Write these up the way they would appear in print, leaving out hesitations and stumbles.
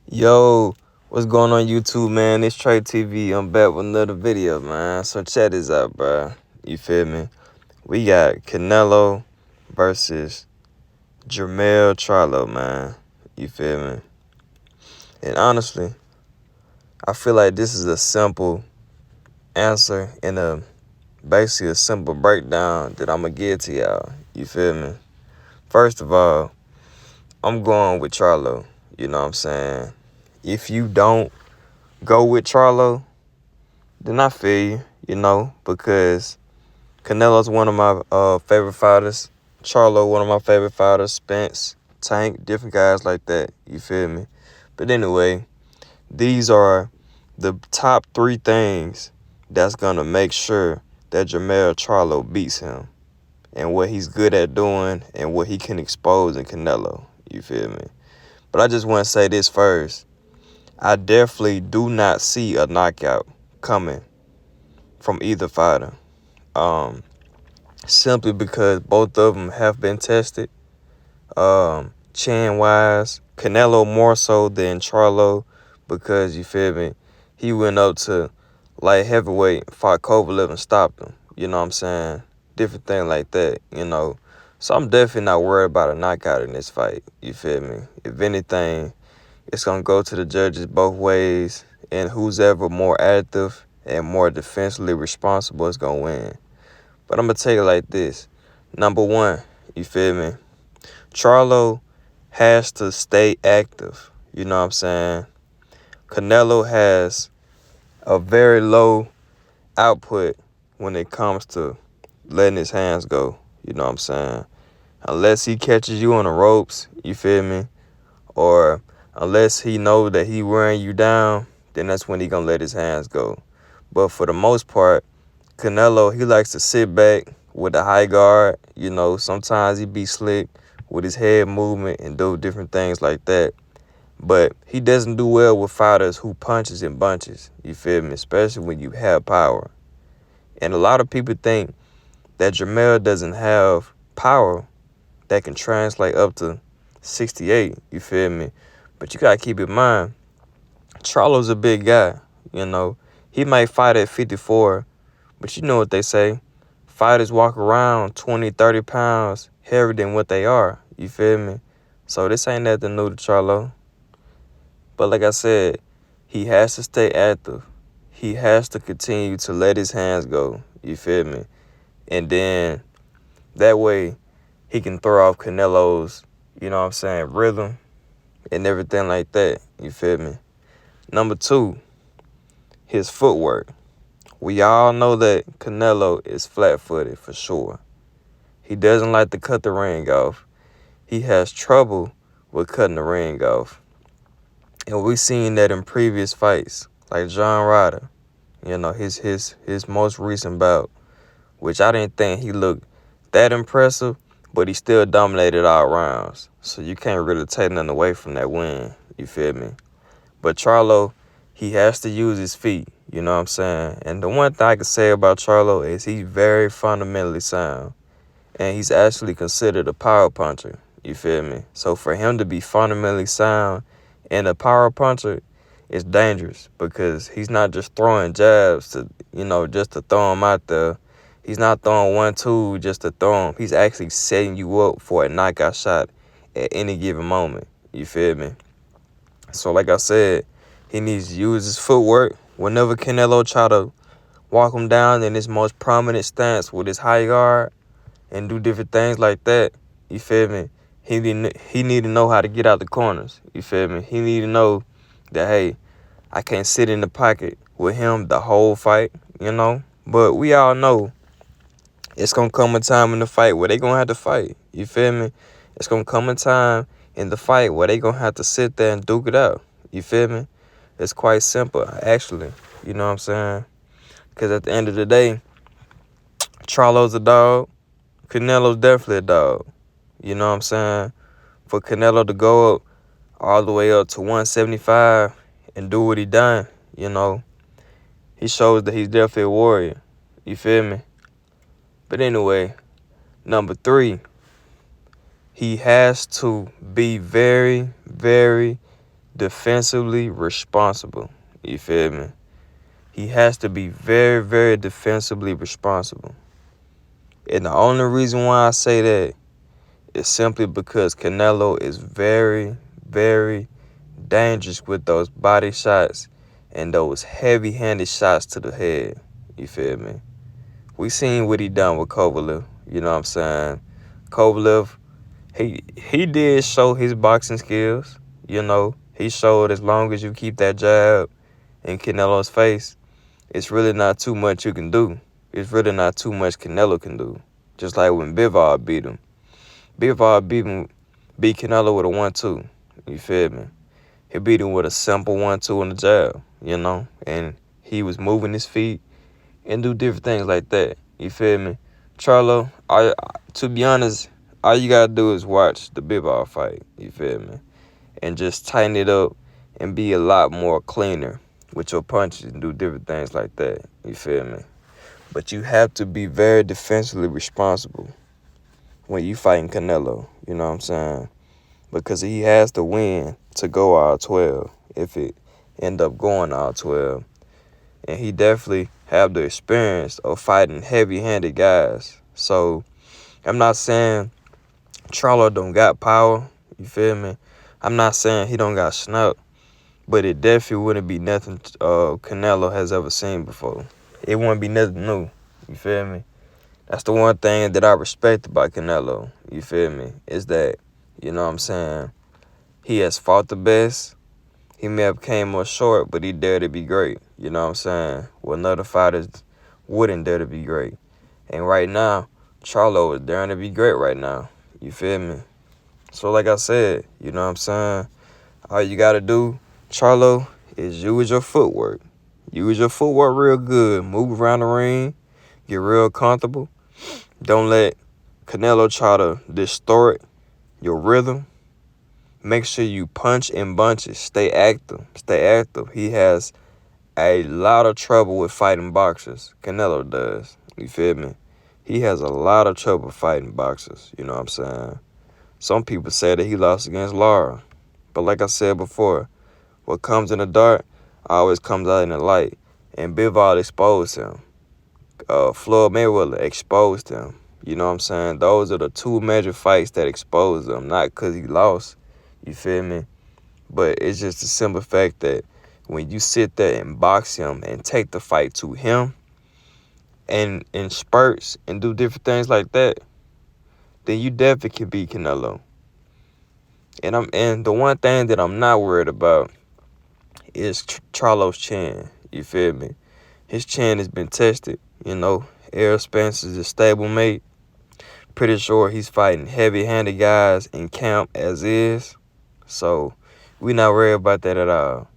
Yo, what's going on YouTube, man? It's Trey TV. I'm back with another video, man. So check this out, bro. You feel me? We got Canelo versus Charlo, man. You feel me? And honestly, I feel like this is a simple answer and basically a simple breakdown that I'm gonna give to y'all. You feel me? First of all, I'm going with Charlo. You know what I'm saying? If you don't go with Charlo, then I feel you, because Canelo's one of my favorite fighters. Charlo, one of my favorite fighters. Spence, Tank, different guys like that. You feel me? But anyway, these are the top three things that's going to make sure that Charlo beats him and what he's good at doing and what he can expose in Canelo. You feel me? But I just want to say this first. I definitely do not see a knockout coming from either fighter. Simply because both of them have been tested. Chin wise, Canelo more so than Charlo, because you feel me, he went up to light heavyweight, fought Kovalev and stopped him. You know what I'm saying? Different thing like that. So I'm definitely not worried about a knockout in this fight. You feel me? If anything, it's gonna go to the judges both ways, and who's ever more active and more defensively responsible is gonna win. But I'm going to tell you like this. Number one, you feel me? Charlo has to stay active. You know what I'm saying? Canelo has a very low output when it comes to letting his hands go. You know what I'm saying? Unless he catches you on the ropes, you feel me? Or unless he knows that he wearing you down, then that's when he going to let his hands go. But for the most part, Canelo, he likes to sit back with a high guard. Sometimes he be slick with his head movement and do different things like that. But he doesn't do well with fighters who punches in bunches. You feel me? Especially when you have power. And a lot of people think that Jermell doesn't have power that can translate up to 68. You feel me? But you got to keep in mind, Charlo's a big guy. He might fight at 54, but you know what they say. Fighters walk around 20, 30 pounds heavier than what they are. You feel me? So this ain't nothing new to Charlo. But like I said, he has to stay active. He has to continue to let his hands go. You feel me? And then that way he can throw off Canelo's, rhythm and everything like that. You feel me? Number two, his footwork. We all know that Canelo is flat-footed for sure. He doesn't like to cut the ring off. He has trouble with cutting the ring off. And we've seen that in previous fights, like John Ryder, his most recent bout, which I didn't think he looked that impressive, but he still dominated all rounds. So you can't really take nothing away from that win, you feel me? But Charlo, he has to use his feet, you know what I'm saying? And the one thing I can say about Charlo is he's very fundamentally sound. And he's actually considered a power puncher, you feel me? So for him to be fundamentally sound and a power puncher is dangerous, because he's not just throwing jabs to, just to throw him out there. He's not throwing 1-2 just to throw him. He's actually setting you up for a knockout shot at any given moment, you feel me? So like I said, he needs to use his footwork. Whenever Canelo try to walk him down in his most prominent stance with his high guard and do different things like that, you feel me? He need to know how to get out the corners, you feel me? He need to know that, hey, I can't sit in the pocket with him the whole fight. But we all know it's going to come a time in the fight where they going to have to fight, you feel me? It's going to come a time in the fight where they going to have to sit there and duke it out, you feel me? It's quite simple, actually, you know what I'm saying? Because at the end of the day, Charlo's a dog. Canelo's definitely a dog. You know what I'm saying? For Canelo to go up all the way up to 175 and do what he done, he shows that he's definitely a warrior. You feel me? But anyway, number three, he has to be very, very defensively responsible. You feel me? He has to be very, very defensively responsible. And the only reason why I say that is simply because Canelo is very, very dangerous with those body shots and those heavy-handed shots to the head. You feel me? We seen what he done with Kovalev. You know what I'm saying? Kovalev, he did show his boxing skills. You know, he showed as long as you keep that jab in Canelo's face, it's really not too much you can do. It's really not too much Canelo can do. Just like when Bivol beat him. Bivol beat Canelo with a 1-2. You feel me? He beat him with a simple 1-2 on the jab, you know? And he was moving his feet and do different things like that. You feel me? Charlo, to be honest, all you gotta do is watch the Bivol fight. You feel me? And just tighten it up and be a lot more cleaner with your punches and do different things like that. You feel me? But you have to be very defensively responsible when you fighting Canelo. You know what I'm saying? Because he has to win to go all 12 if it end up going all 12. And he definitely have the experience of fighting heavy-handed guys. So I'm not saying Charlo don't got power. You feel me? I'm not saying he don't got snap. But it definitely wouldn't be nothing Canelo has ever seen before. It wouldn't be nothing new. You feel me? That's the one thing that I respect about Canelo. You feel me? Is that, you know what I'm saying, he has fought the best. He may have came up short, but he dared to be great. You know what I'm saying? Well, other fighters wouldn't dare to be great. And right now, Charlo is daring to be great right now. You feel me? So like I said, you know what I'm saying? All you got to do, Charlo, is use your footwork. Use your footwork real good. Move around the ring. Get real comfortable. Don't let Canelo try to distort your rhythm. Make sure you punch in bunches. Stay active. Stay active. He has a lot of trouble with fighting boxers. Canelo does. You feel me? He has a lot of trouble fighting boxers. You know what I'm saying? Some people say that he lost against Lara. But like I said before, what comes in the dark always comes out in the light. And Bivol exposed him. Floyd Mayweather exposed him. You know what I'm saying? Those are the two major fights that exposed him. Not because he lost. You feel me? But it's just the simple fact that when you sit there and box him and take the fight to him and in spurts and do different things like that, then you definitely can beat Canelo. And the one thing that I'm not worried about is Charlo's chin. You feel me? His chin has been tested. You know, Errol Spence is a stablemate. Pretty sure he's fighting heavy-handed guys in camp as is. So we not worried about that at all.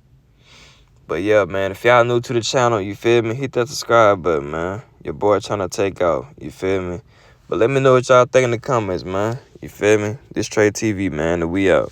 But yeah, man, if y'all new to the channel, you feel me? Hit that subscribe button, man. Your boy trying to take off. You feel me? But let me know what y'all think in the comments, man. You feel me? This Trey TV, man, and we out.